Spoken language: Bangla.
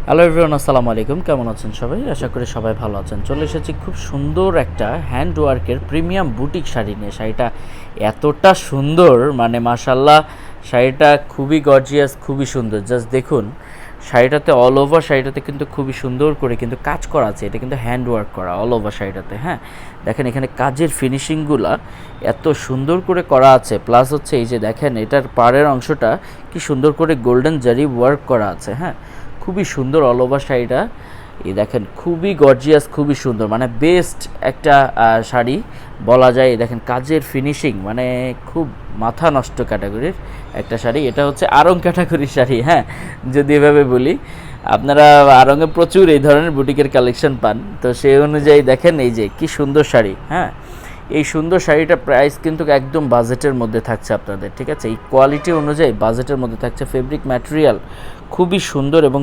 হ্যালো এভরিওয়ান, আসসালামু আলাইকুম। কেমন আছেন সবাই? আশা করি সবাই ভালো আছেন। চলে এসেছি খুব সুন্দর একটা হ্যান্ড ওয়ার্কের প্রিমিয়াম বুটিক শাড়ি নিয়ে। শাড়িটা এতটা সুন্দর, মানে মাশাল্লাহ, শাড়িটা খুবই গর্জিয়াস, খুবই সুন্দর। জাস্ট দেখুন, শাড়িটাতে অল ওভার শাড়িটাতে কিন্তু খুবই সুন্দর করে কিন্তু কাজ করা আছে। এটা কিন্তু হ্যান্ড ওয়ার্ক করা অল ওভার শাড়িটাতে। হ্যাঁ, দেখেন এখানে কাজের ফিনিশিংগুলা এত সুন্দর করে করা আছে। প্লাস হচ্ছে এই যে দেখেন, এটার পাড়ের অংশটা কি সুন্দর করে গোল্ডেন জারি ওয়ার্ক করা আছে। হ্যাঁ, খুবই সুন্দর অল ওভার শাড়িটা। এই দেখেন, খুবই গর্জিয়াস, খুবই সুন্দর, মানে বেস্ট একটা শাড়ি বলা যায়। দেখেন কাজের ফিনিশিং, মানে খুব মাথা নষ্ট ক্যাটাগরির একটা শাড়ি। এটা হচ্ছে আরং ক্যাটাগরির শাড়ি। হ্যাঁ, যদি এভাবে বলি, আপনারা আরঙে প্রচুর এই ধরনের বুটিকের কালেকশন পান, তো সেই অনুযায়ী দেখেন এই যে কি সুন্দর শাড়ি। হ্যাঁ, এই সুন্দর শাড়িটার প্রাইস কিন্তু একদম বাজেটের মধ্যে থাকছে আপনাদের, ঠিক আছে? এই কোয়ালিটি অনুযায়ী বাজেটের মধ্যে থাকছে। ফেব্রিক ম্যাটেরিয়াল খুবই সুন্দর এবং